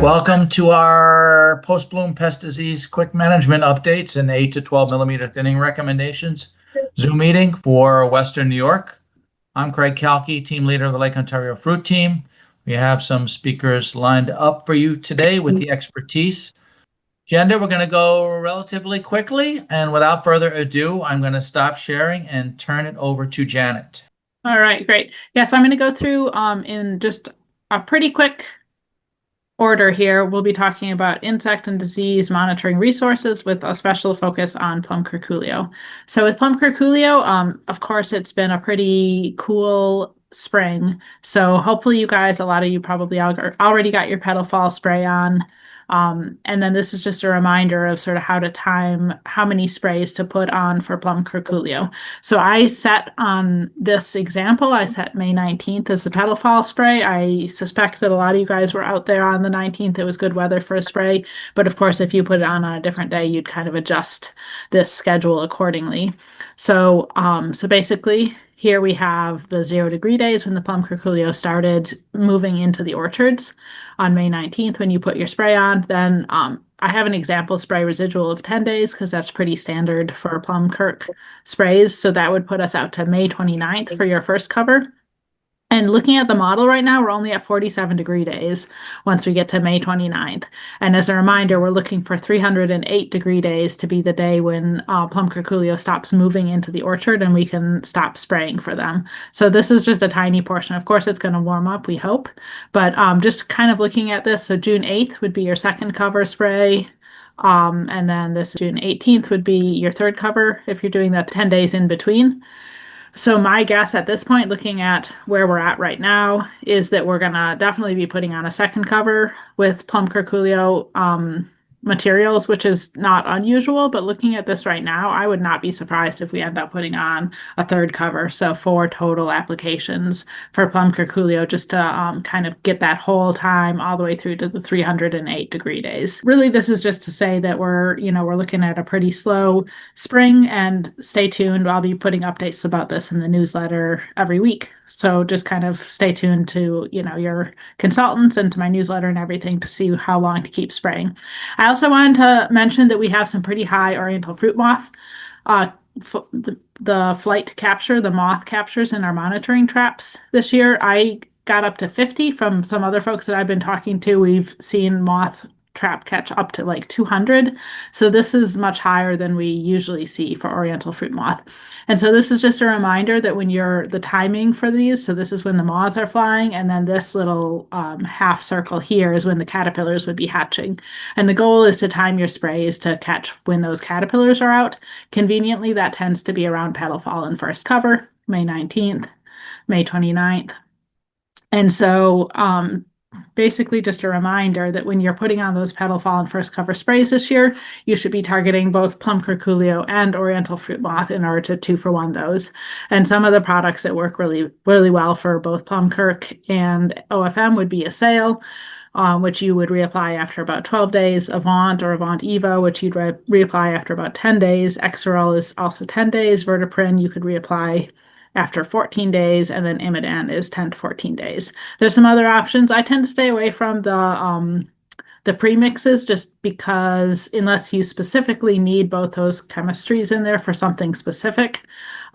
Welcome to our post-bloom pest disease quick management updates and 8 to 12 millimeter thinning recommendations Zoom meeting for Western New York. I'm Craig Kahlke, team leader of the Lake Ontario Fruit Team. We have some speakers lined up for you today with the expertise. Agenda, we're going to go relatively quickly, and without further ado, I'm going to stop sharing and turn it over to Janet. All right, great. So I'm going to go through in just a pretty quick order here. We'll be talking about insect and disease monitoring resources with a special focus on Plum Curculio. So with Plum Curculio, of course, it's been a pretty cool spring. So hopefully you guys, a lot of you probably already got your petal fall spray on. And then this is just a reminder of sort of how to time how many sprays to put on for Plum Curculio. So I set on this example, I set May 19th as the petal fall spray. I suspect that a lot of you guys were out there on the 19th. It was good weather for a spray. But of course, if you put it on a different day, you'd kind of adjust this schedule accordingly. So, so basically, here we have the 0-degree days when the Plum Curculio started moving into the orchards on May 19th when you put your spray on. Then I have an example spray residual of 10 days because that's pretty standard for Plum Curc sprays. So that would put us out to May 29th for your first cover. And looking at the model right now, we're only at 47-degree days once we get to May 29th. And as a reminder, we're looking for 308-degree days to be the day when Plum Curculio stops moving into the orchard and we can stop spraying for them. So this is just a tiny portion. Of course, it's going to warm up, we hope. But just kind of looking at this, so June 8th would be your second cover spray. And then this June 18th would be your third cover if you're doing that 10 days in between. So my guess at this point, looking at where we're at right now, is that we're going to definitely be putting on a second cover with Plum Curculio materials, which is not unusual. But looking at this right now, I would not be surprised if we end up putting on a third cover. So 4 total applications for Plum Curculio just to kind of get that whole time all the way through to the 308-degree days. Really, this is just to say that we're looking at a pretty slow spring, and stay tuned. I'll be putting updates about this in the newsletter every week. So just kind of stay tuned to, your consultants and to my newsletter and everything to see how long to keep spraying. I also wanted to mention that we have some pretty high oriental fruit moth. The flight capture, the moth captures in our monitoring traps this year. I got up to 50 from some other folks that I've been talking to. We've seen moth trap catch up to like 200. So this is much higher than we usually see for oriental fruit moth. And so this is just a reminder that when the timing for these, so this is when the moths are flying, and then this little half circle here is when the caterpillars would be hatching. And the goal is to time your sprays to catch when those caterpillars are out. Conveniently, that tends to be around petal fall and first cover, May 19th, May 29th. And so basically just a reminder that when you're putting on those petal fall and first cover sprays this year, you should be targeting both Plum Curculio and oriental fruit moth in order to 2-for-1 those. And some of the products that work really, really well for both Plum Curc and OFM would be Assail, which you would reapply after about 12 days, Avant or Avant Evo, which you'd reapply after about 10 days. Exirel is also 10 days. Vertiprin, you could reapply after 14 days, and then Imidan is 10 to 14 days. There's some other options. I tend to stay away from the premixes just because unless you specifically need both those chemistries in there for something specific,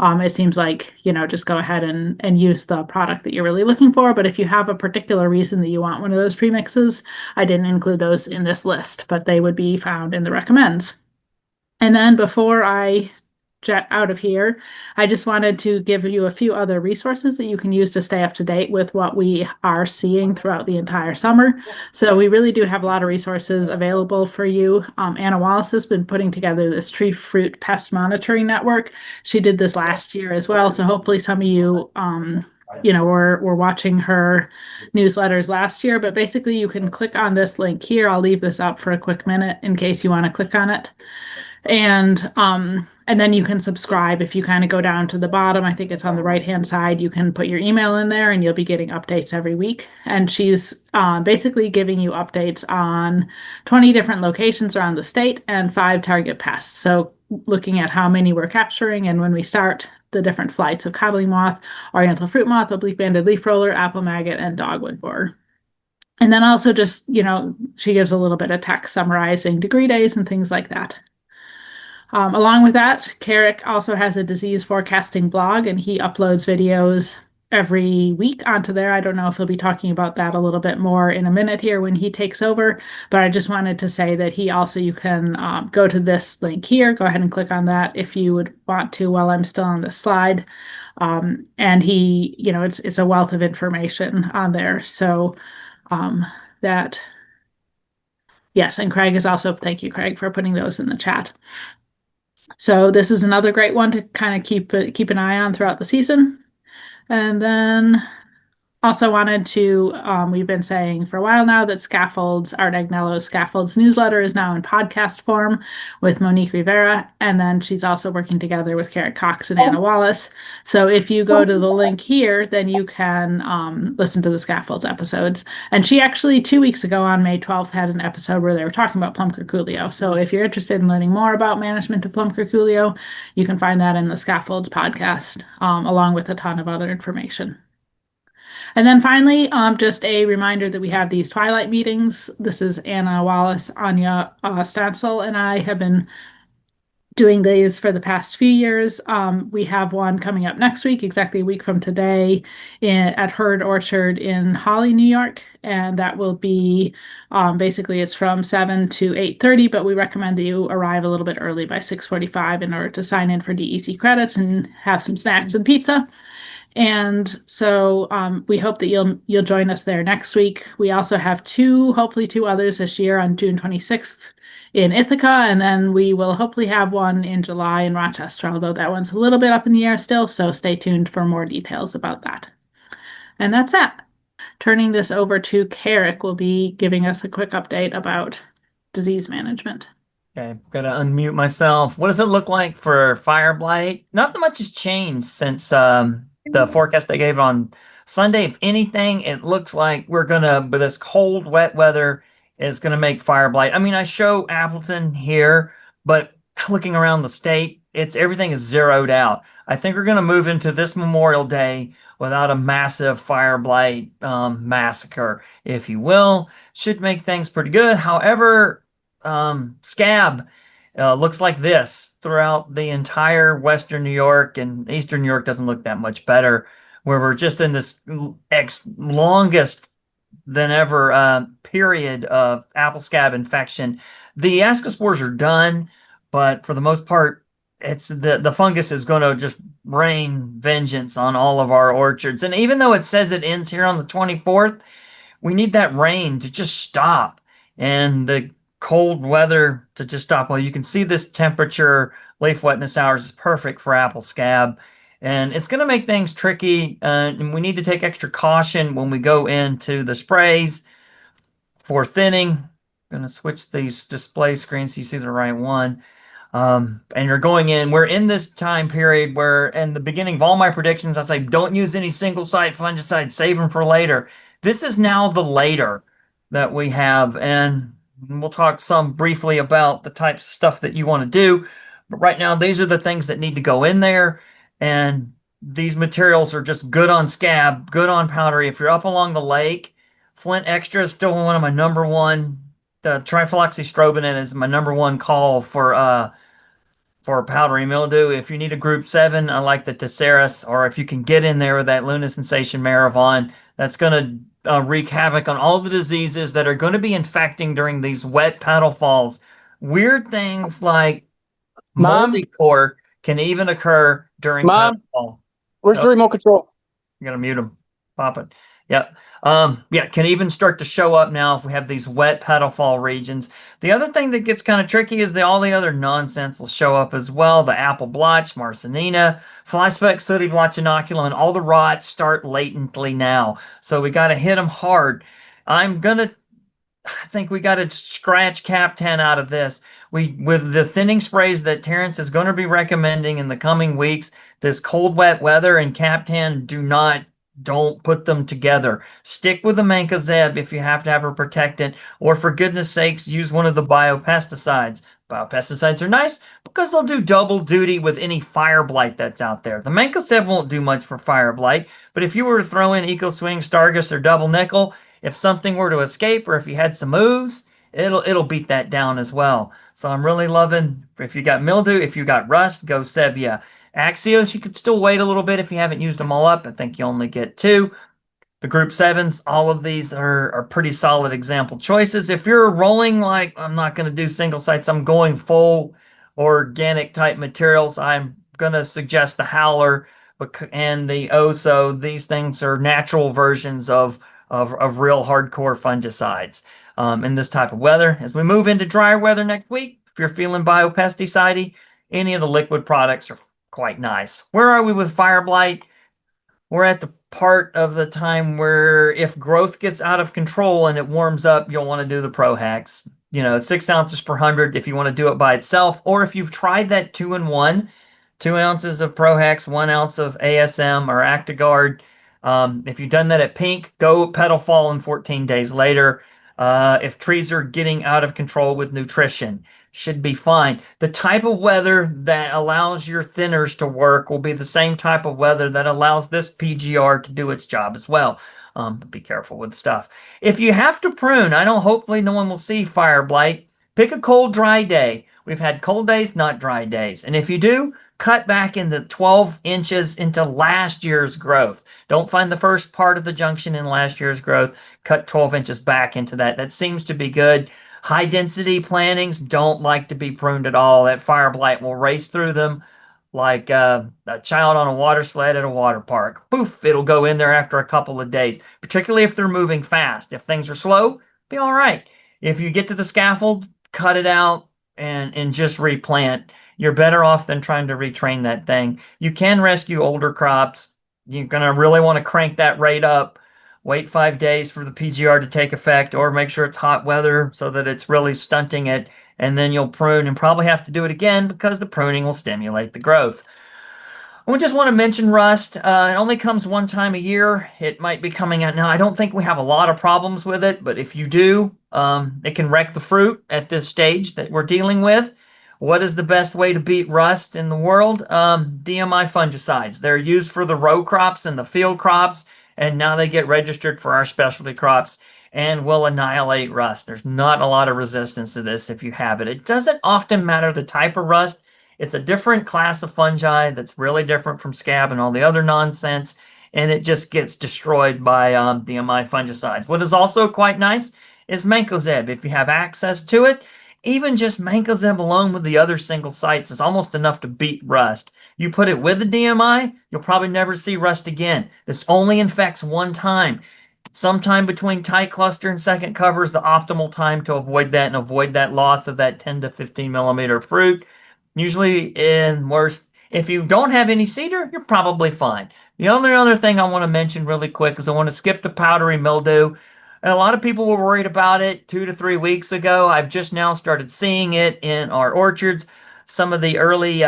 it seems like, just go ahead and use the product that you're really looking for. But if you have a particular reason that you want one of those premixes, I didn't include those in this list, but they would be found in the recommends. And then before I jet out of here, I just wanted to give you a few other resources that you can use to stay up to date with what we are seeing throughout the entire summer. So we really do have a lot of resources available for you. Anna Wallace has been putting together this tree fruit pest monitoring network. She did this last year as well. So hopefully some of you we're watching her newsletters last year, but basically you can click on this link here. I'll leave this up for a quick minute in case you want to click on it. And then you can subscribe. If you kind of go down to the bottom, I think it's on the right-hand side, you can put your email in there and you'll be getting updates every week. And she's basically giving you updates on 20 different locations around the state and 5 target pests. So looking at how many we're capturing and when we start the different flights of codling moth, oriental fruit moth, oblique banded leaf roller, apple maggot, and dogwood borer. And then also just, she gives a little bit of text summarizing degree days and things like that. Along with that, Kerik also has a disease forecasting blog, and he uploads videos every week onto there. I don't know if he'll be talking about that a little bit more in a minute here when he takes over, but I just wanted to say that you can go to this link here, go ahead and click on that if you would want to while I'm still on this slide. And it's a wealth of information on there. So yes, and Craig is also, thank you, Craig, for putting those in the chat. So this is another great one to kind of keep an eye on throughout the season. And then also wanted to, we've been saying for a while now that Art Agnello's Scaffolds newsletter is now in podcast form with Monique Rivera. And then she's also working together with Kerik Cox and Anna Wallace. So if you go to the link here, then you can listen to the Scaffolds episodes. And she actually 2 weeks ago on May 12th had an episode where they were talking about Plum Curculio. So if you're interested in learning more about management of Plum Curculio, you can find that in the Scaffolds podcast, along with a ton of other information. And then finally, just a reminder that we have these Twilight meetings. This is Anna Wallace, Anya Stansel, and I have been doing these for the past few years. We have one coming up next week, exactly a week from today, at Herd Orchard in Holly, New York. And that will be, basically it's from 7 to 8:30, but we recommend that you arrive a little bit early by 6:45 in order to sign in for DEC credits and have some snacks and pizza. And so we hope that you'll join us there next week. We also have hopefully two others this year on June 26th in Ithaca, and then we will hopefully have one in July in Rochester, although that one's a little bit up in the air still, so stay tuned for more details about that. And that's that. Turning this over to Kerik, will be giving us a quick update about disease management. Okay, I'm gonna unmute myself. What does it look like for fire blight? Not that much has changed since the forecast I gave on Sunday. If anything, it looks like with this cold, wet weather, is gonna make fire blight. I mean, I show Appleton here, but looking around the state, everything is zeroed out. I think we're gonna move into this Memorial Day without a massive fire blight massacre, if you will. Should make things pretty good. However, scab looks like this throughout the entire Western New York, and Eastern New York doesn't look that much better, where we're just in this longest than ever period of apple scab infection. The ascospores are done, but for the most part, it's the fungus is going to just rain vengeance on all of our orchards. And even though it says it ends here on the 24th, we need that rain to just stop and the cold weather to just stop. Well, you can see this temperature, leaf wetness hours is perfect for apple scab, and it's going to make things tricky, and we need to take extra caution when we go into the sprays for thinning. I'm going to switch these display screens so you see the right one. And you're going in, we're in this time period where in the beginning of all my predictions, I say, don't use any single site fungicide, save them for later. This is now the later that we have, and we'll talk some briefly about the types of stuff that you want to do. But right now, these are the things that need to go in there. And these materials are just good on scab, good on powdery. If you're up along the lake, Flint Extra is still one of my number one. The trifloxystrobin is my number one call for powdery mildew. If you need a group 7, I like the Tesseris, or if you can get in there with that Luna Sensation Maravon, that's going to wreak havoc on all the diseases that are going to be infecting during these wet petal falls. Weird things like moldy cork can even occur during petal fall. Where's the remote control? I'm going to mute them. Pop it. Yep. Yeah, can even start to show up now if we have these wet petal fall regions. The other thing that gets kind of tricky is all the other nonsense will show up as well. The apple blotch, Marsanina, fly speck, sooty blotch inoculum, and all the rots start latently now. So we got to hit them hard. I think we got to scratch Cap 10 out of this. With the thinning sprays that Terence is going to be recommending in the coming weeks, this cold, wet weather and Cap 10, don't put them together. Stick with the mancozeb if you have to have a protectant, or for goodness sakes, use one of the biopesticides. Biopesticides are nice because they'll do double duty with any fire blight that's out there. The mancozeb won't do much for fire blight, but if you were to throw in EcoSwing, Stargus, or Double Nickel, if something were to escape or if you had some moves, it'll beat that down as well. So I'm really loving, if you got mildew, if you got rust, go Sevia. Axios, you could still wait a little bit if you haven't used them all up. I think you only get 2. The group 7s, all of these are pretty solid example choices. If you're rolling like, I'm not going to do single sites, I'm going full organic type materials, I'm going to suggest the Howler and the Oso. These things are natural versions of real hardcore fungicides in this type of weather. As we move into drier weather next week, if you're feeling biopesticide, any of the liquid products are quite nice. Where are we with fire blight? We're at the part of the time where if growth gets out of control and it warms up, you'll want to do the ProHex. 6 ounces per 100 if you want to do it by itself, or if you've tried that 2-in-1, 2 ounces of ProHex, 1 ounce of ASM or Actigard. If you've done that at pink, go petal fallen 14 days later. If trees are getting out of control with nutrition, should be fine. The type of weather that allows your thinners to work will be the same type of weather that allows this PGR to do its job as well. But be careful with stuff. If you have to prune, I know hopefully no one will see fire blight. Pick a cold, dry day. We've had cold days, not dry days. And if you do, cut back into 12 inches into last year's growth. Don't find the first part of the junction in last year's growth. Cut 12 inches back into that. That seems to be good. High density plantings don't like to be pruned at all. That fire blight will race through them like a child on a water sled at a water park. Poof, it'll go in there after a couple of days, particularly if they're moving fast. If things are slow, be all right. If you get to the scaffold, cut it out and just replant. You're better off than trying to retrain that thing. You can rescue older crops. You're going to really want to crank that rate up. Wait 5 days for the PGR to take effect, or make sure it's hot weather so that it's really stunting it, and then you'll prune and probably have to do it again because the pruning will stimulate the growth. We just want to mention rust. It only comes one time a year. It might be coming out now. I don't think we have a lot of problems with it, but if you do, it can wreck the fruit at this stage that we're dealing with. What is the best way to beat rust in the world? DMI fungicides. They're used for the row crops and the field crops, and now they get registered for our specialty crops and will annihilate rust. There's not a lot of resistance to this if you have it. It doesn't often matter the type of rust. It's a different class of fungi that's really different from scab and all the other nonsense, and it just gets destroyed by DMI fungicides. What is also quite nice is mancozeb. If you have access to it, even just mancozeb alone with the other single sites is almost enough to beat rust. You put it with the DMI, you'll probably never see rust again. This only infects one time. Sometime between tight cluster and second cover is the optimal time to avoid that and avoid that loss of that 10 to 15 millimeter fruit. Usually in worst, if you don't have any cedar, you're probably fine. The only other thing I want to mention really quick is I want to skip the powdery mildew. And a lot of people were worried about it 2 to 3 weeks ago. I've just now started seeing it in our orchards. Some of the early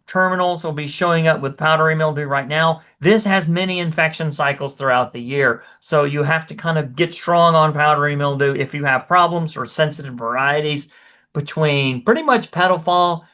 terminals will be showing up with powdery mildew right now. This has many infection cycles throughout the year. So you have to kind of get strong on powdery mildew if you have problems or sensitive varieties between pretty much petal fall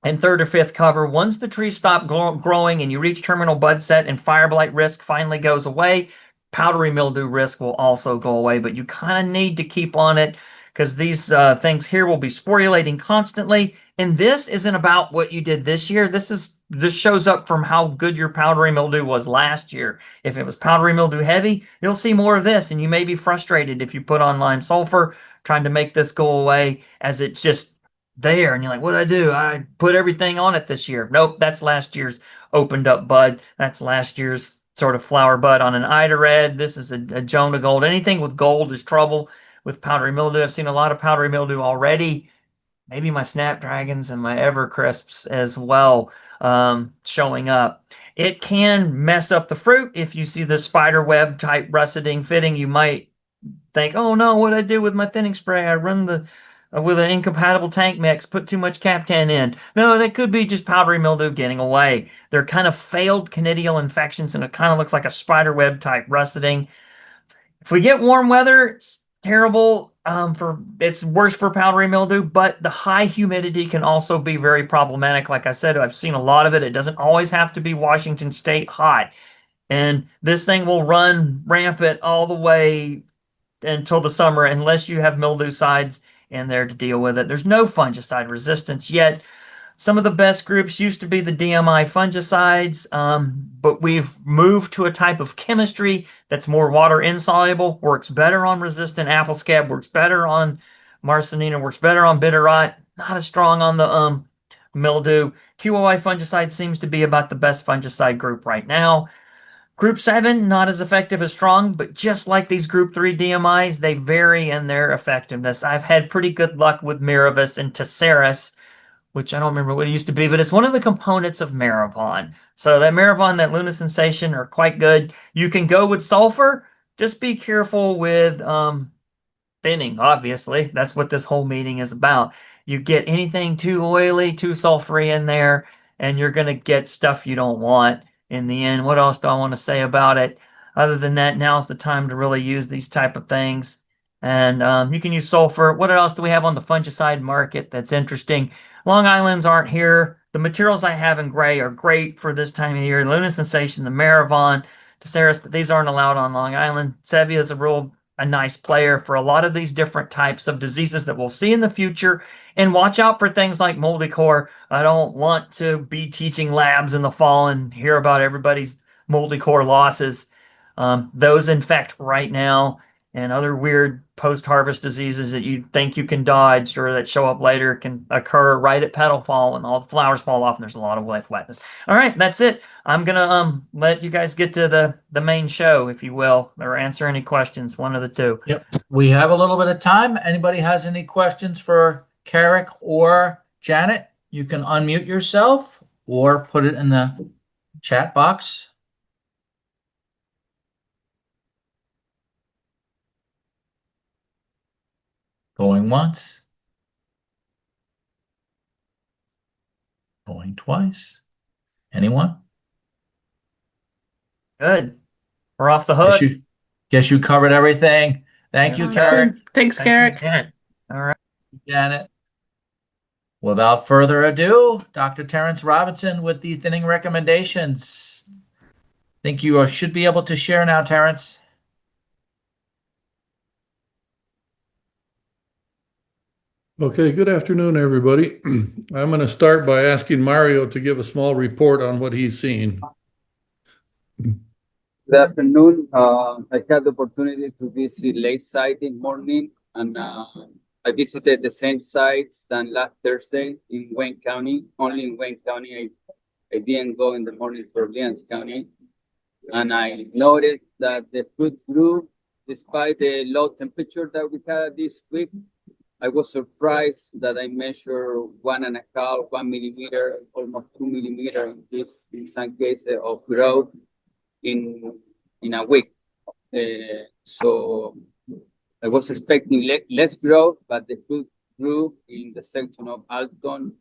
and 3rd or 5th cover. Once the trees stop growing and you reach terminal bud set and fire blight risk finally goes away, powdery mildew risk will also go away, but you kind of need to keep on it because these things here will be sporulating constantly. And this isn't about what you did this year. This shows up from how good your powdery mildew was last year. If it was powdery mildew heavy, you'll see more of this, and you may be frustrated if you put on lime sulfur trying to make this go away as it's just there. And you're like, what did I do? I put everything on it this year. Nope, that's last year's opened up bud. That's last year's sort of flower bud on an Ida Red. This is a Jonah Gold. Anything with gold is trouble with powdery mildew. I've seen a lot of powdery mildew already. Maybe my Snapdragons and my Evercrisps as well showing up. It can mess up the fruit. If you see the spider web type russeting fitting, you might think, oh no, what did I do with my thinning spray? I run with an incompatible tank mix, put too much Cap10 in. No, that could be just powdery mildew getting away. They're kind of failed conidial infections, and it kind of looks like a spider web type russeting. If we get warm weather, it's terrible. It's worse for powdery mildew, but the high humidity can also be very problematic. Like I said, I've seen a lot of it. It doesn't always have to be Washington State hot. And this thing will run rampant all the way until the summer unless you have mildewcides in there to deal with it. There's no fungicide resistance yet. Some of the best groups used to be the DMI fungicides, but we've moved to a type of chemistry that's more water insoluble, works better on resistant apple scab, works better on Marsanina, works better on bitter rot, not as strong on the mildew. QOI fungicide seems to be about the best fungicide group right now. Group 7, not as effective as strong, but just like these Group 3 DMIs, they vary in their effectiveness. I've had pretty good luck with Miravis and Tesseris, which I don't remember what it used to be, but it's one of the components of Maravon. So that Maravon, that Luna Sensation are quite good. You can go with sulfur. Just be careful with thinning, obviously. That's what this whole meeting is about. You get anything too oily, too sulfury in there, and you're going to get stuff you don't want in the end. What else do I want to say about it? Other than that, now's the time to really use these type of things. And you can use sulfur. What else do we have on the fungicide market that's interesting? Long Islands aren't here. The materials I have in gray are great for this time of year. Luna Sensation, the Maravon, Tesseris, but these aren't allowed on Long Island. Sevia is a nice player for a lot of these different types of diseases that we'll see in the future. And watch out for things like moldy core. I don't want to be teaching labs in the fall and hear about everybody's moldy core losses. Those infect right now, and other weird post-harvest diseases that you think you can dodge or that show up later can occur right at petal fall when all the flowers fall off and there's a lot of wetness. All right, that's it. I'm gonna let you guys get to the main show, if you will, or answer any questions, one of the two. Yep, we have a little bit of time. Anybody has any questions for Kerik or Janet? You can unmute yourself or put it in the chat box. Going once. Going twice. Anyone? Good. We're off the hook. Guess you covered everything. Thank you, Kerik. Thanks, Kerik. All right. Janet. Without further ado, Dr. Terence Robinson with the thinning recommendations. I think you should be able to share now, Terence. Okay, good afternoon, everybody. I'm going to start by asking Mario to give a small report on what he's seen. Good afternoon. I had the opportunity to visit late site in morning, and I visited the same sites than last Thursday in Wayne County. Only in Wayne County. I didn't go in the morning for Orleans County. And I noted that the fruit grew despite the low temperature that we had this week. I was surprised that I measured 1.5, 1 millimeter, almost 2 millimeter in some cases of growth in a week. So I was expecting less growth, but the fruit grew in the section of Alton,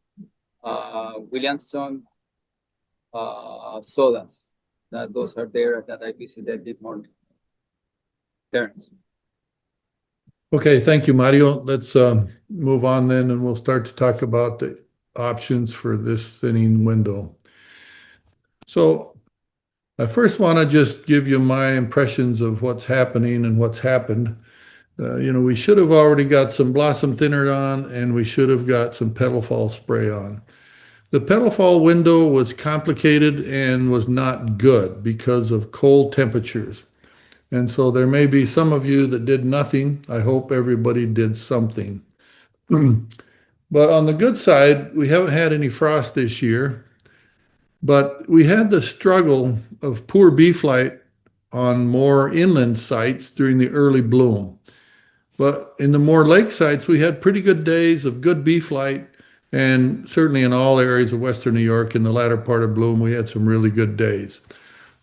Williamson, Sodas. Those are there that I visited this morning. Terence. Okay, thank you, Mario. Let's move on then, and we'll start to talk about the options for this thinning window. So I first want to just give you my impressions of what's happening and what's happened. We should have already got some blossom thinner on, and we should have got some petal fall spray on. The petal fall window was complicated and was not good because of cold temperatures. And so there may be some of you that did nothing. I hope everybody did something. But on the good side, we haven't had any frost this year, but we had the struggle of poor bee flight on more inland sites during the early bloom. But in the more lake sites, we had pretty good days of good bee flight, and certainly in all areas of Western New York in the latter part of bloom, we had some really good days.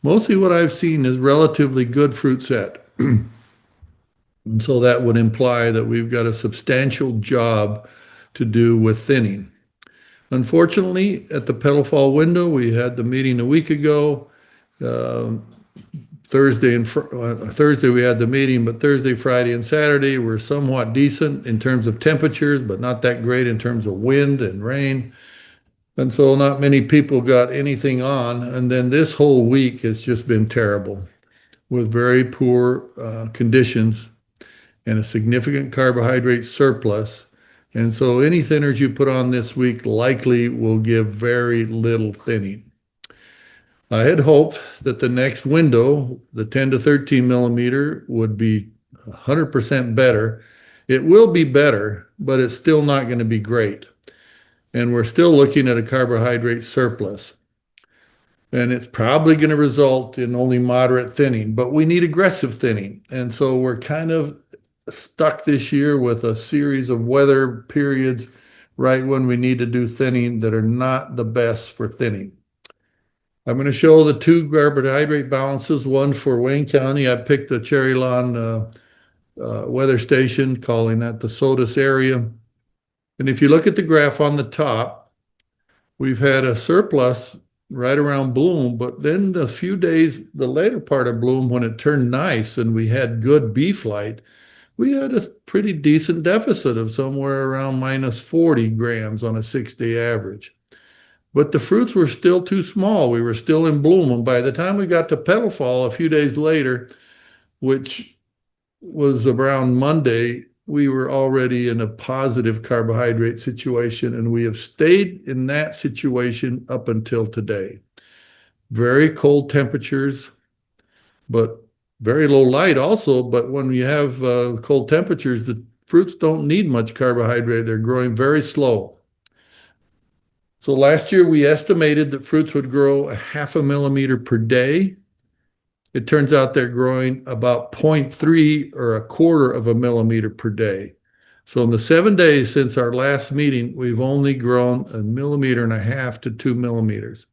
Mostly what I've seen is relatively good fruit set. And so that would imply that we've got a substantial job to do with thinning. Unfortunately, at the petal fall window, we had the meeting a week ago. Thursday we had the meeting, but Thursday, Friday, and Saturday were somewhat decent in terms of temperatures, but not that great in terms of wind and rain. And so not many people got anything on. And then this whole week has just been terrible with very poor conditions and a significant carbohydrate surplus. And so any thinners you put on this week likely will give very little thinning. I had hoped that the next window, the 10 to 13 millimeter, would be 100% better. It will be better, but it's still not going to be great. And we're still looking at a carbohydrate surplus. And it's probably going to result in only moderate thinning, but we need aggressive thinning. And so we're kind of stuck this year with a series of weather periods right when we need to do thinning that are not the best for thinning. I'm going to show the two carbohydrate balances, one for Wayne County. I picked the Cherry Lawn weather station, calling that the SOTUS area. And if you look at the graph on the top, we've had a surplus right around bloom, but then the few days, the later part of bloom, when it turned nice and we had good bee flight, we had a pretty decent deficit of somewhere around minus 40 grams on a 6-day average. But the fruits were still too small. We were still in bloom. And by the time we got to petal fall a few days later, which was around Monday, we were already in a positive carbohydrate situation, and we have stayed in that situation up until today. Very cold temperatures, but very low light also. But when you have cold temperatures, the fruits don't need much carbohydrate. They're growing very slow. So last year we estimated that fruits would grow a 0.5 millimeter per day. It turns out they're growing about 0.3 or 1/4 millimeter per day. So in the 7 days since our last meeting, we've only grown 1.5 millimeters to 2 millimeters.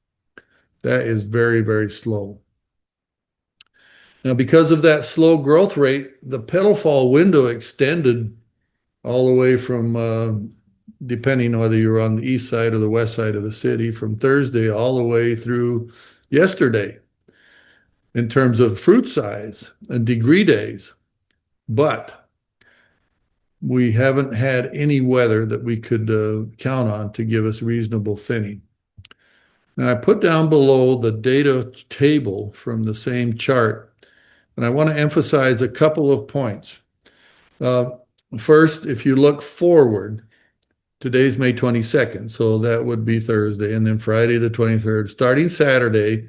That is very, very slow. Now, because of that slow growth rate, the petal fall window extended all the way from, depending on whether you're on the east side or the west side of the city, from Thursday all the way through yesterday in terms of fruit size and degree days. But we haven't had any weather that we could count on to give us reasonable thinning. Now, I put down below the data table from the same chart, and I want to emphasize a couple of points. First, if you look forward, today's May 22nd, so that would be Thursday, and then Friday the 23rd. Starting Saturday,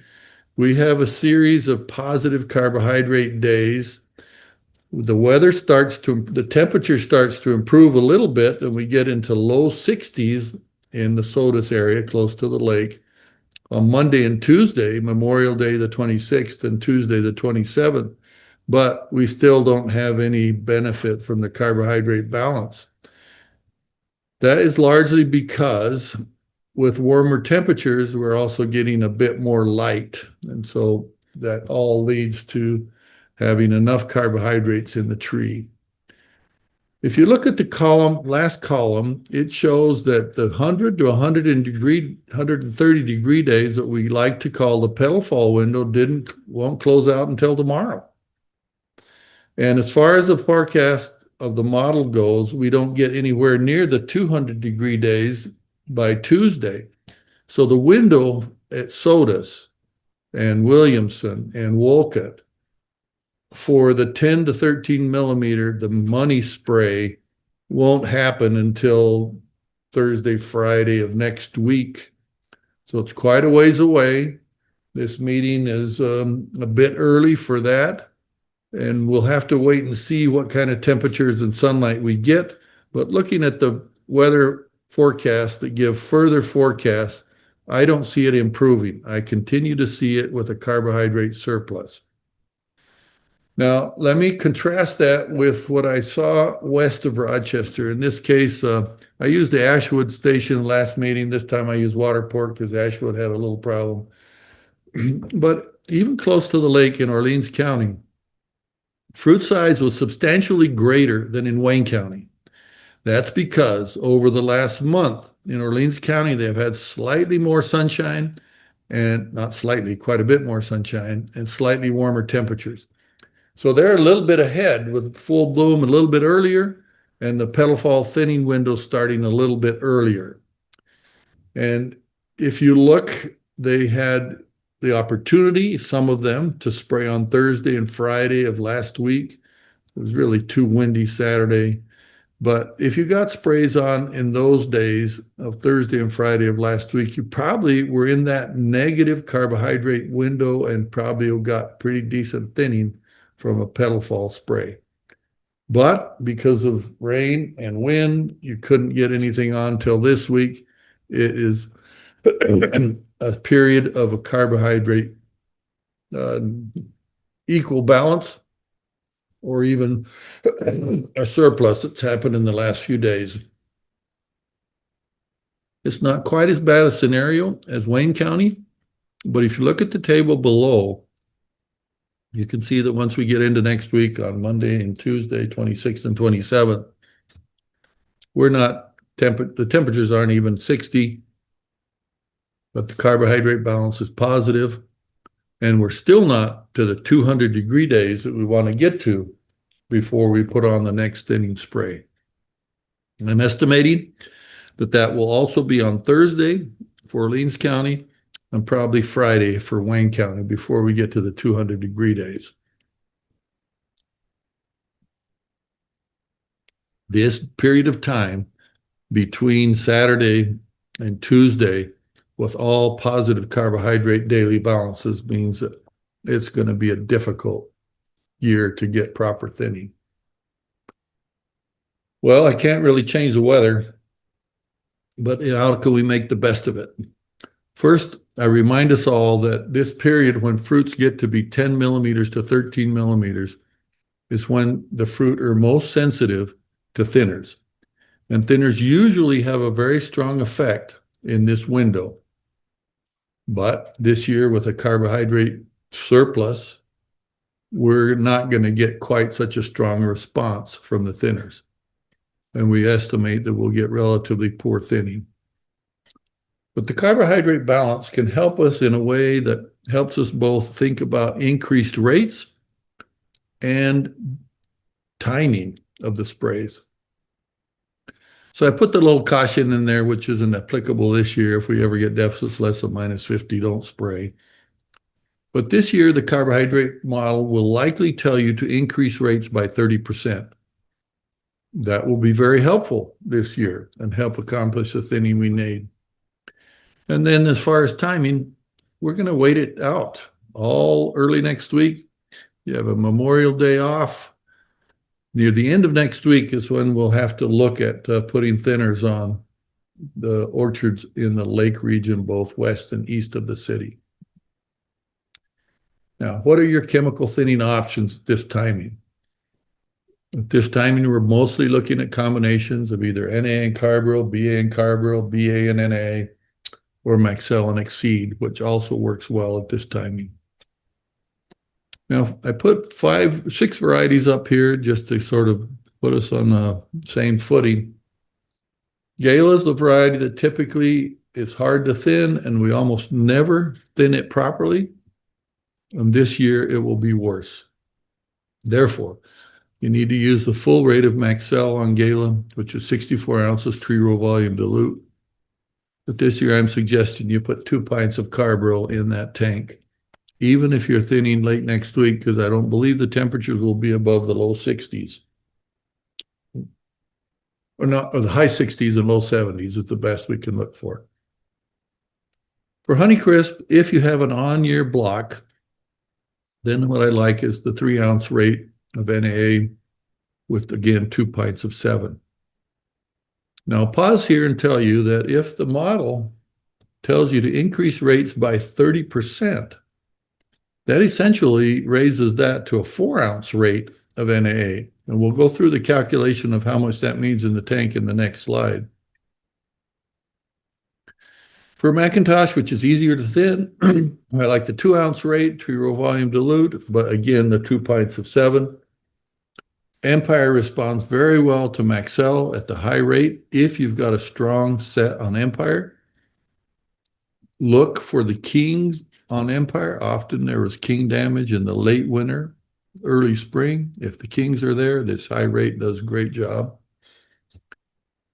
we have a series of positive carbohydrate days. The temperature starts to improve a little bit, and we get into low 60s in the SOTUS area close to the lake. On Monday and Tuesday, Memorial Day the 26th and Tuesday the 27th, but we still don't have any benefit from the carbohydrate balance. That is largely because with warmer temperatures, we're also getting a bit more light. And so that all leads to having enough carbohydrates in the tree. If you look at the last column, it shows that the 100 to 130 degree days that we like to call the petal fall window won't close out until tomorrow. And as far as the forecast of the model goes, we don't get anywhere near the 200 degree days by Tuesday. So the window at SOTUS and Williamson and Wolcott for the 10 to 13 millimeter, the money spray, won't happen until Thursday, Friday of next week. So it's quite a ways away. This meeting is a bit early for that, and we'll have to wait and see what kind of temperatures and sunlight we get. But looking at the weather forecasts that give further forecasts, I don't see it improving. I continue to see it with a carbohydrate surplus. Now, let me contrast that with what I saw west of Rochester. In this case, I used the Ashwood station last meeting. This time I used Waterport because Ashwood had a little problem. But even close to the lake in Orleans County, fruit size was substantially greater than in Wayne County. That's because over the last month in Orleans County, they've had slightly more sunshine, and not slightly, quite a bit more sunshine, and slightly warmer temperatures. So they're a little bit ahead with full bloom a little bit earlier, and the petal fall thinning window starting a little bit earlier. And if you look, they had the opportunity, some of them, to spray on Thursday and Friday of last week. It was really too windy Saturday. But if you got sprays on in those days of Thursday and Friday of last week, you probably were in that negative carbohydrate window and probably got pretty decent thinning from a petal fall spray. But because of rain and wind, you couldn't get anything on till this week. It is a period of a carbohydrate equal balance, or even a surplus that's happened in the last few days. It's not quite as bad a scenario as Wayne County, but if you look at the table below, you can see that once we get into next week on Monday and Tuesday, 26th and 27th, we're not, the temperatures aren't even 60, but the carbohydrate balance is positive, and we're still not to the 200-degree days that we want to get to before we put on the next thinning spray. And I'm estimating that that will also be on Thursday for Orleans County and probably Friday for Wayne County before we get to the 200-degree days. This period of time between Saturday and Tuesday with all positive carbohydrate daily balances means that it's going to be a difficult year to get proper thinning. Well, I can't really change the weather, but how can we make the best of it? First, I remind us all that this period when fruits get to be 10 millimeters to 13 millimeters is when the fruit are most sensitive to thinners. And thinners usually have a very strong effect in this window. But this year with a carbohydrate surplus, we're not going to get quite such a strong response from the thinners. And we estimate that we'll get relatively poor thinning. But the carbohydrate balance can help us in a way that helps us both think about increased rates and timing of the sprays. So I put the little caution in there, which isn't applicable this year. If we ever get deficits less than -50, don't spray. But this year, the carbohydrate model will likely tell you to increase rates by 30%. That will be very helpful this year and help accomplish the thinning we need. And then as far as timing, we're going to wait it out all early next week. You have a Memorial Day off. Near the end of next week is when we'll have to look at putting thinners on the orchards in the lake region, both west and east of the city. Now, what are your chemical thinning options at this timing? At this timing, we're mostly looking at combinations of either NA and carbaryl, BA and carbaryl, BA and NA, or Maxell and Exceed, which also works well at this timing. Now, I put 6 varieties up here just to sort of put us on the same footing. Gala is the variety that typically is hard to thin, and we almost never thin it properly. And this year, it will be worse. Therefore, you need to use the full rate of Maxell on Gala, which is 64 ounces tree row volume dilute. But this year, I'm suggesting you put 2 pints of carbaryl in that tank, even if you're thinning late next week, because I don't believe the temperatures will be above the low 60s. Or the high 60s and low 70s is the best we can look for. For Honeycrisp, if you have an on-year block, then what I like is the 3-ounce rate of NAA with, again, 2 pints of 7. Now, I'll pause here and tell you that if the model tells you to increase rates by 30%, that essentially raises that to a 4-ounce rate of NAA. And we'll go through the calculation of how much that means in the tank in the next slide. For Macintosh, which is easier to thin, I like the 2-ounce rate, tree row volume dilute, but again, the 2 pints of 7. Empire responds very well to Maxell at the high rate if you've got a strong set on Empire. Look for the Kings on Empire. Often there was king damage in the late winter, early spring. If the Kings are there, this high rate does a great job.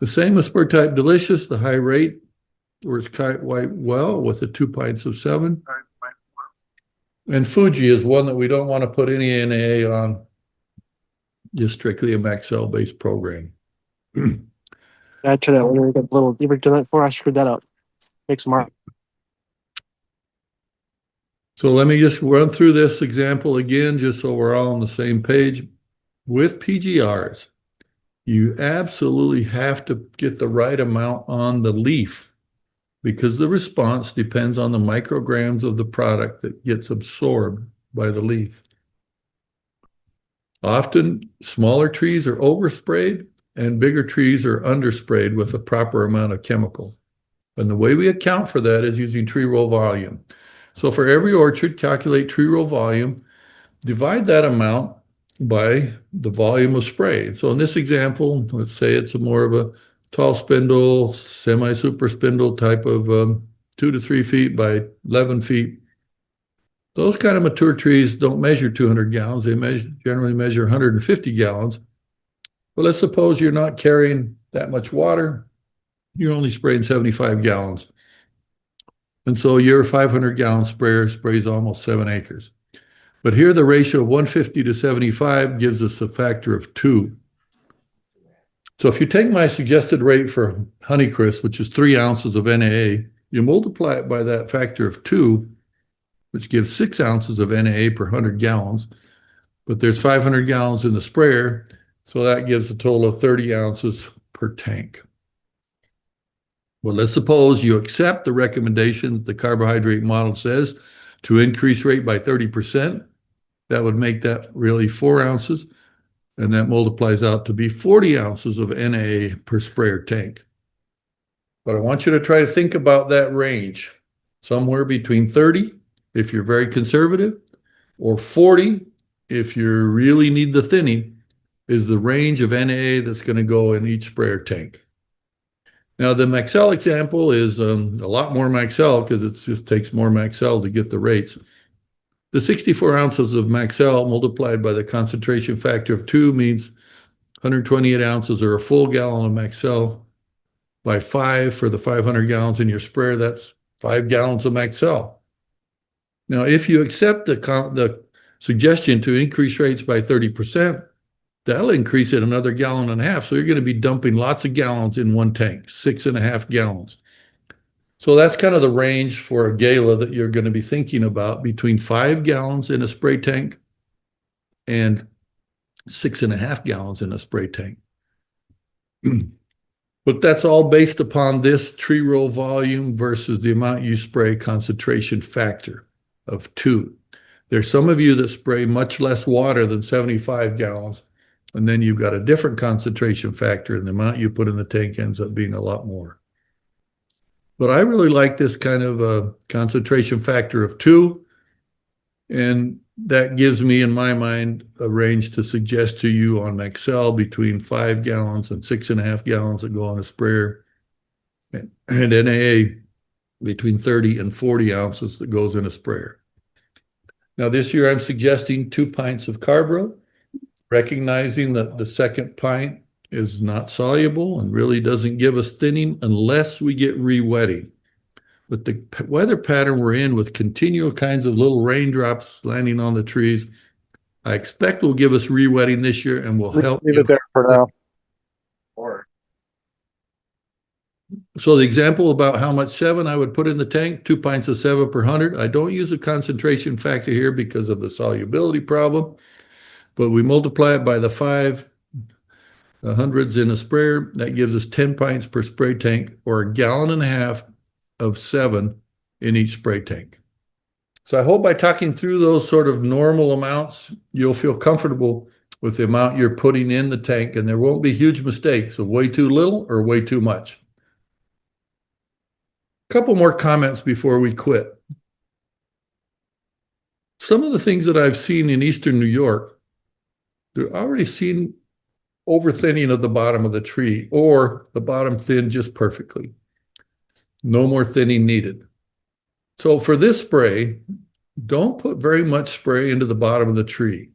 The same with Spur Type Delicious, the high rate Where's Kite White Well with the 2 pints of 7. And Fuji is one that we don't want to put any NA on, just strictly a Maxell based program. Add to that one. We got a little deeper to that before I screwed that up. Makes mark. So let me just run through this example again, just so we're all on the same page. With PGRs, you absolutely have to get the right amount on the leaf because the response depends on the micrograms of the product that gets absorbed by the leaf. Often, smaller trees are oversprayed and bigger trees are undersprayed with the proper amount of chemical. And the way we account for that is using tree row volume. So for every orchard, calculate tree row volume, divide that amount by the volume of spray. So in this example, let's say it's more of a tall spindle, semi-super spindle type of 2 to 3 feet by 11 feet. Those kind of mature trees don't measure 200 gallons. They generally measure 150 gallons. But let's suppose you're not carrying that much water. You're only spraying 75 gallons. And so your 500-gallon sprayer sprays almost 7 acres. But here the ratio of 150 to 75 gives us a factor of 2. So if you take my suggested rate for Honeycrisp, which is 3 ounces of NAA, you multiply it by that factor of 2, which gives 6 ounces of NAA per 100 gallons. But there's 500 gallons in the sprayer, so that gives a total of 30 ounces per tank. Well, let's suppose you accept the recommendation that the carbohydrate model says to increase rate by 30%. That would make that really 4 ounces, and that multiplies out to be 40 ounces of NA per sprayer tank. But I want you to try to think about that range, somewhere between 30 if you're very conservative, or 40 if you really need the thinning, is the range of NA that's going to go in each sprayer tank. Now, the Maxell example is a lot more Maxell because it just takes more Maxell to get the rates. The 64 ounces of Maxell multiplied by the concentration factor of 2 means 128 ounces or a full gallon of Maxell. By 5 for the 500 gallons in your sprayer, that's 5 gallons of Maxell. Now, if you accept the suggestion to increase rates by 30%, that'll increase it another 1.5 gallons. So you're going to be dumping lots of gallons in one tank, 6.5 gallons. So that's kind of the range for a gala that you're going to be thinking about, between 5 gallons in a spray tank and 6.5 gallons in a spray tank. But that's all based upon this tree row volume versus the amount you spray concentration factor of 2. There's some of you that spray much less water than 75 gallons, and then you've got a different concentration factor, and the amount you put in the tank ends up being a lot more. But I really like this kind of a concentration factor of 2, and that gives me, in my mind, a range to suggest to you on Maxell between 5 gallons and 6.5 gallons that go on a sprayer, and NAA between 30 and 40 ounces that goes in a sprayer. Now, this year I'm suggesting 2 pints of Carbro, recognizing that the second pint is not soluble and really doesn't give us thinning unless we get re-wetting. But the weather pattern we're in, with continual kinds of little raindrops landing on the trees, I expect will give us re-wetting this year and will help. Leave it there for now. So the example about how much 7 I would put in the tank, 2 pints of 7 per 100. I don't use a concentration factor here because of the solubility problem, but we multiply it by the 5 hundreds in a sprayer. That gives us 10 pints per spray tank, or 1.5 gallons of 7 in each spray tank. So I hope by talking through those sort of normal amounts, you'll feel comfortable with the amount you're putting in the tank, and there won't be huge mistakes of way too little or way too much. A couple more comments before we quit. Some of the things that I've seen in Eastern New York, they're already seen over-thinning of the bottom of the tree, or the bottom thinned just perfectly. No more thinning needed. So for this spray, don't put very much spray into the bottom of the tree.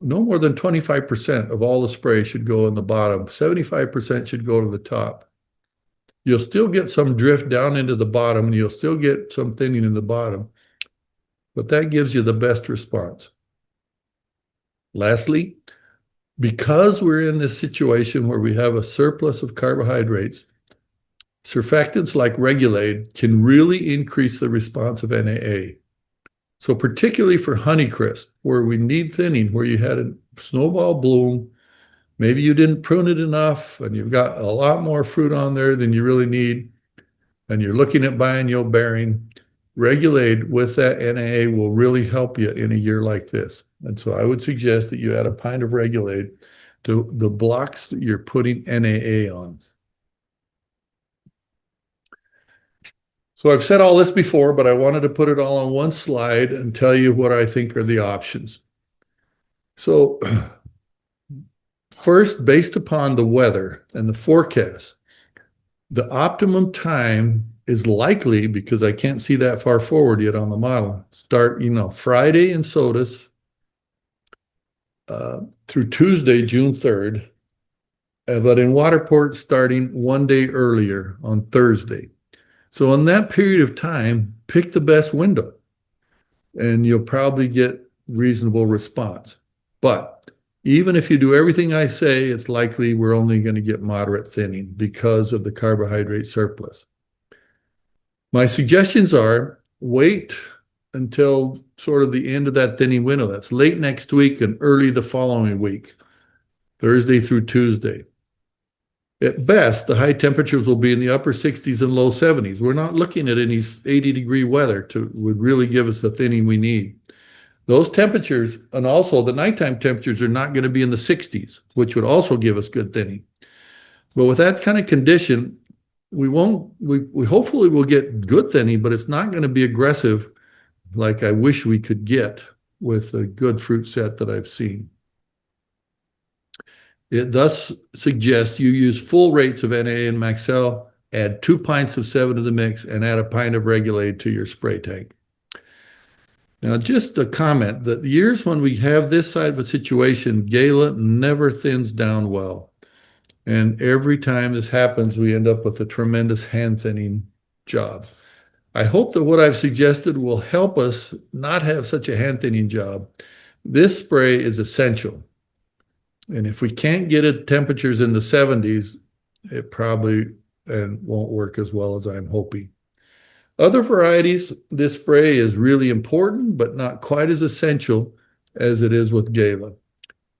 No more than 25% of all the spray should go in the bottom. 75% should go to the top. You'll still get some drift down into the bottom, and you'll still get some thinning in the bottom, but that gives you the best response. Lastly, because we're in this situation where we have a surplus of carbohydrates, surfactants like Regulate can really increase the response of NAA. So particularly for Honeycrisp, where we need thinning, where you had a snowball bloom, maybe you didn't prune it enough, and you've got a lot more fruit on there than you really need, and you're looking at biennial bearing, Regulate with that NAA will really help you in a year like this. And so I would suggest that you add a pint of Regulate to the blocks that you're putting NAA on. So I've said all this before, but I wanted to put it all on one slide and tell you what I think are the options. So first, based upon the weather and the forecast, the optimum time is likely, because I can't see that far forward yet on the model, start, Friday in Sodas through Tuesday, June 3rd, but in Waterport starting one day earlier on Thursday. So in that period of time, pick the best window, and you'll probably get reasonable response. But even if you do everything I say, it's likely we're only going to get moderate thinning because of the carbohydrate surplus. My suggestions are wait until sort of the end of that thinning window. That's late next week and early the following week, Thursday through Tuesday. At best, the high temperatures will be in the upper 60s and low 70s. We're not looking at any 80-degree weather would really give us the thinning we need. Those temperatures, and also the nighttime temperatures, are not going to be in the 60s, which would also give us good thinning. But with that kind of condition, we hopefully will get good thinning, but it's not going to be aggressive like I wish we could get with a good fruit set that I've seen. It thus suggests you use full rates of NA and Maxell, add 2 pints of 7 to the mix, and add a pint of Regulate to your spray tank. Now, just a comment that the years when we have this side of a situation, Gala never thins down well. And every time this happens, we end up with a tremendous hand thinning job. I hope that what I've suggested will help us not have such a hand thinning job. This spray is essential. And if we can't get it temperatures in the 70s, it probably won't work as well as I'm hoping. Other varieties, this spray is really important, but not quite as essential as it is with Gala.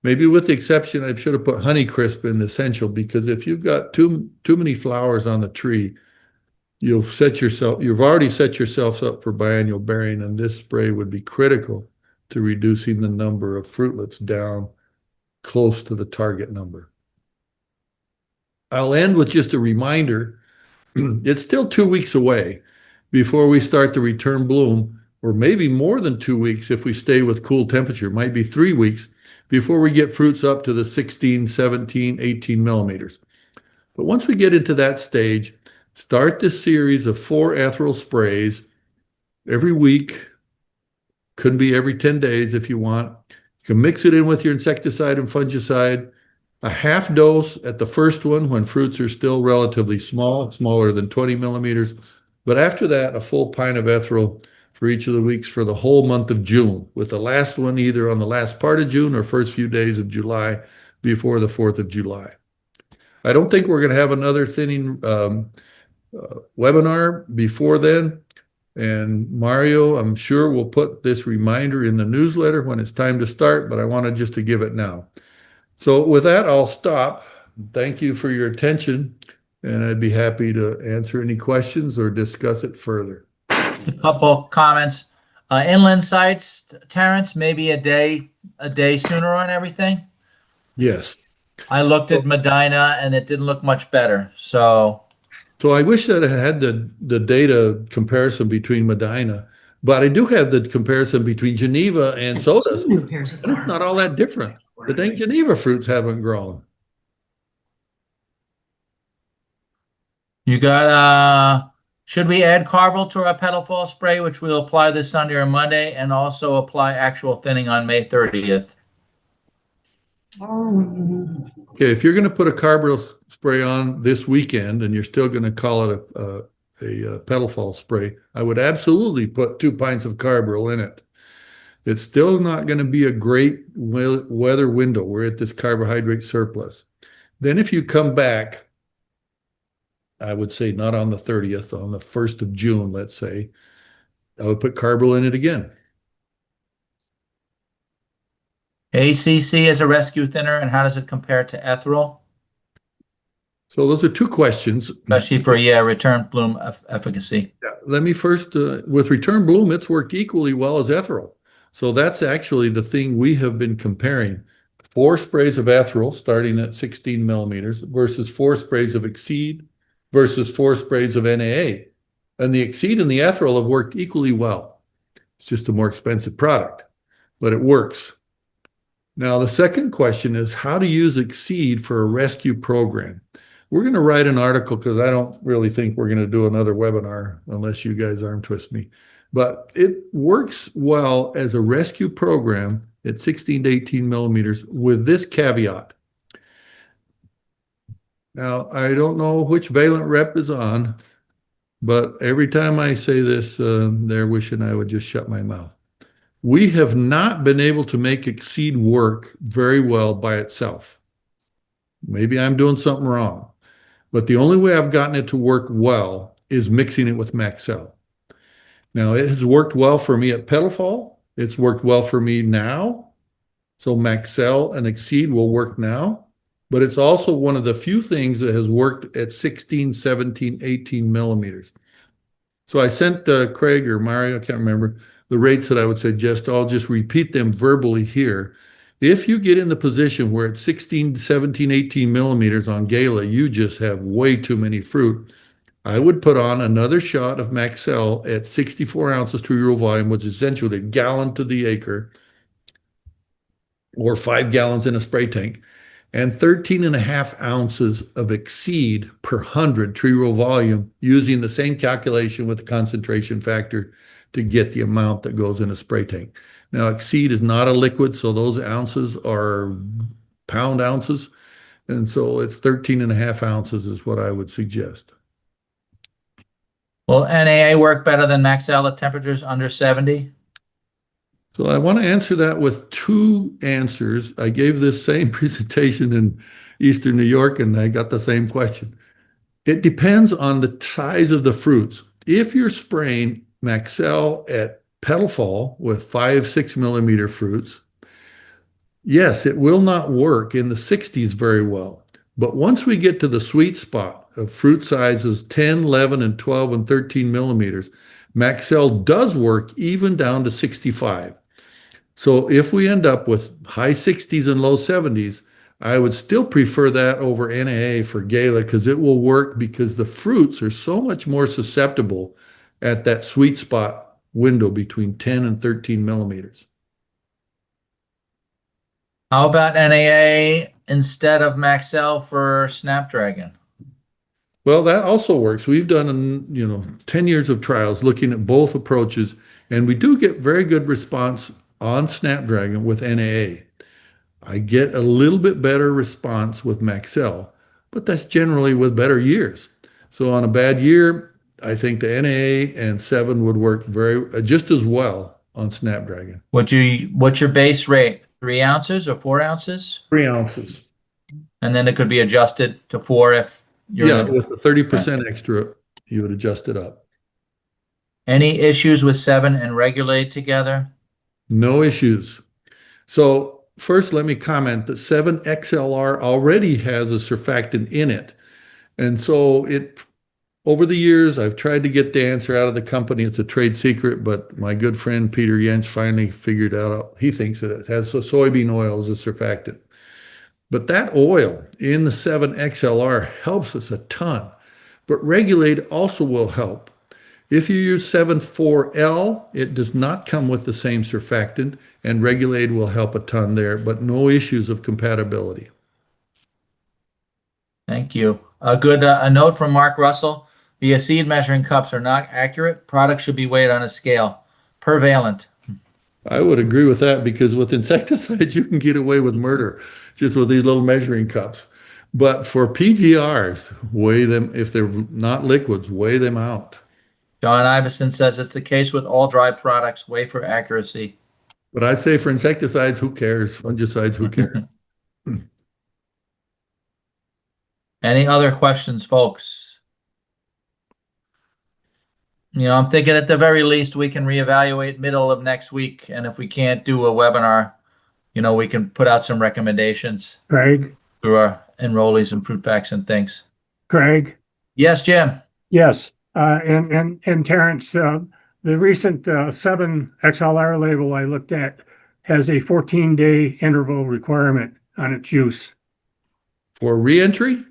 Maybe with the exception, I should have put Honeycrisp in essential, because if you've got too many flowers on the tree, you've already set yourself up for biennial bearing, and this spray would be critical to reducing the number of fruitlets down close to the target number. I'll end with just a reminder. It's still 2 weeks away before we start the return bloom, or maybe more than 2 weeks if we stay with cool temperature. It might be 3 weeks before we get fruits up to the 16, 17, 18 millimeters. But once we get into that stage, start this series of 4 ethereal sprays every week. Could be every 10 days if you want. You can mix it in with your insecticide and fungicide. A half dose at the first one when fruits are still relatively small, smaller than 20 millimeters. But after that, a full pint of ethereal for each of the weeks for the whole month of June, with the last one either on the last part of June or first few days of July before the 4th of July. I don't think we're going to have another thinning webinar before then. And Mario, I'm sure, will put this reminder in the newsletter when it's time to start, but I wanted just to give it now. So with that, I'll stop. Thank you for your attention, and I'd be happy to answer any questions or discuss it further. A couple comments. Inland sites, Terence, maybe a day sooner on everything. Yes. I looked at Medina and it didn't look much better. So I wish that I had the data comparison between Medina, but I do have the comparison between Geneva and Soda. It's not all that different. The dang Geneva fruits haven't grown. you got should we add Carbol to our petal fall spray, which we'll apply this Sunday or Monday, and also apply actual thinning on May 30th? Okay, if you're going to put a carbaryl spray on this weekend and you're still going to call it a pedal fall spray, I would absolutely put 2 pints of carbaryl in it. It's still not going to be a great weather window. We're at this carbohydrate surplus. Then if you come back, I would say not on the 30th, on the 1st of June, let's say, I would put carbaryl in it again. ACC as a rescue thinner, and how does it compare to ethyl? So those are 2 questions. Especially for, return bloom efficacy. Yeah, let me first, with return bloom, it's worked equally well as ethyl. So that's actually the thing we have been comparing. 4 sprays of ethyl starting at 16 millimeters versus 4 sprays of Exceed versus 4 sprays of NAA. And the Exceed and the ethyl have worked equally well. It's just a more expensive product, but it works. Now, the second question is how to use Exceed for a rescue program. We're going to write an article because I don't really think we're going to do another webinar unless you guys arm twist me. But it works well as a rescue program at 16 to 18 millimeters with this caveat. Now, I don't know which valent rep is on, but every time I say this, they're wishing I would just shut my mouth. We have not been able to make Exceed work very well by itself. Maybe I'm doing something wrong, but the only way I've gotten it to work well is mixing it with Maxell. Now, it has worked well for me at pedal fall. It's worked well for me now. So Maxell and Exceed will work now, but it's also one of the few things that has worked at 16, 17, 18 millimeters. So I sent Craig or Mario, I can't remember, the rates that I would suggest. I'll just repeat them verbally here. If you get in the position where it's 16, 17, 18 millimeters on Gala, you just have way too many fruit, I would put on another shot of Maxell at 64 ounces to euro volume, which is essentially a gallon to the acre, or 5 gallons in a spray tank, and 13.5 ounces of Exceed per 100 tree row volume using the same calculation with the concentration factor to get the amount that goes in a spray tank. Now, Exceed is not a liquid, so those ounces are pound ounces. And so it's 13.5 ounces is what I would suggest. Will NAA work better than Maxell at temperatures under 70? So I want to answer that with 2 answers. I gave this same presentation in Eastern New York, and I got the same question. It depends on the size of the fruits. If you're spraying Maxell at pedal fall with 5, 6 millimeter fruits, yes, it will not work in the 60s very well. But once we get to the sweet spot of fruit sizes 10, 11, and 12, and 13 millimeters, Maxell does work even down to 65. So if we end up with high 60s and low 70s, I would still prefer that over NAA for Gala because it will work because the fruits are so much more susceptible at that sweet spot window between 10 and 13 millimeters. How about NAA instead of Maxell for Snapdragon? Well, that also works. We've done, 10 years of trials looking at both approaches, and we do get very good response on Snapdragon with NAA. I get a little bit better response with Maxell, but that's generally with better years. So on a bad year, I think the NAA and 7 would work just as well on Snapdragon. What's your base rate? 3 ounces or 4 ounces? 3 ounces. And then it could be adjusted to 4 if you're with the 30% extra, you would adjust it up. Any issues with 7 and Regulate together? No issues. So first, let me comment that 7 XLR already has a surfactant in it. And so over the years, I've tried to get the answer out of the company. It's a trade secret, but my good friend Peter Jentsch finally figured out, he thinks that it has soybean oil as a surfactant. But that oil in the 7 XLR helps us a ton. But Regulate also will help. If you use 7.4L, it does not come with the same surfactant, and Regulate will help a ton there, but no issues of compatibility. Thank you. A note from Mark Russell. The seed measuring cups are not accurate. Products should be weighed on a scale per valent. I would agree with that because with insecticides, you can get away with murder. just with these little measuring cups. But for PGRs, weigh them, if they're not liquids, weigh them out. John Iverson says it's the case with all dry products. Weigh for accuracy. But I'd say for insecticides, who cares? Fungicides, who cares? Any other questions, folks? I'm thinking at the very least, we can reevaluate middle of next week. And if we can't do a webinar, we can put out some recommendations Craig, through our enrollees and fruit facts and things. Craig, Yes, Jim. yes, and Terence, the recent 7 XLR label I looked at has a 14-day interval requirement on its use. For reentry?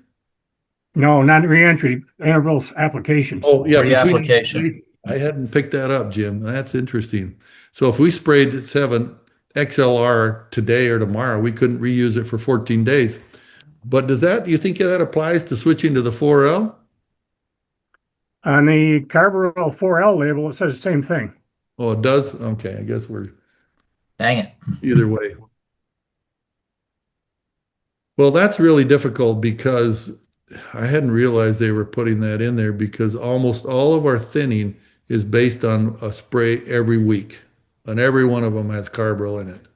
No, not reentry, intervals applications. Oh, yeah. Reapplication. I hadn't picked that up, Jim. That's interesting. So if we sprayed 7 XLR today or tomorrow, we couldn't reuse it for 14 days. But do you think that applies to switching to the 4L? On the Carbaryl 4L label, it says the same thing. Oh, it does? Okay, I guess we're Dang it. either way. Well, that's really difficult because I hadn't realized they were putting that in there, because almost all of our thinning is based on a spray every week, and every one of them has Carbaryl in it.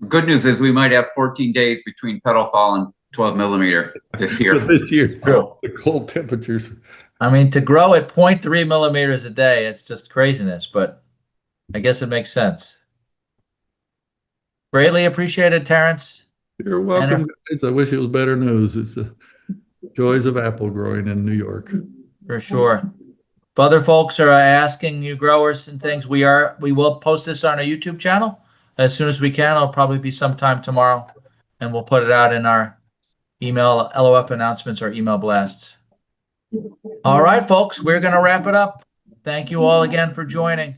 Good news is we might have 14 days between petal fall and 12 millimeter this year. This year's True. the cold temperatures. To grow at 0.3 millimeters a day, it's just craziness, but I guess it makes sense. Greatly appreciated, Terence. You're welcome, guys. I wish it was better news. It's the joys of apple growing in New York. For sure. If other folks are asking you growers and things, we will post this on our YouTube channel as soon as we can. It'll probably be sometime tomorrow, and we'll put it out in our email LOF announcements or email blasts. All right, folks, we're going to wrap it up. Thank you all again for joining.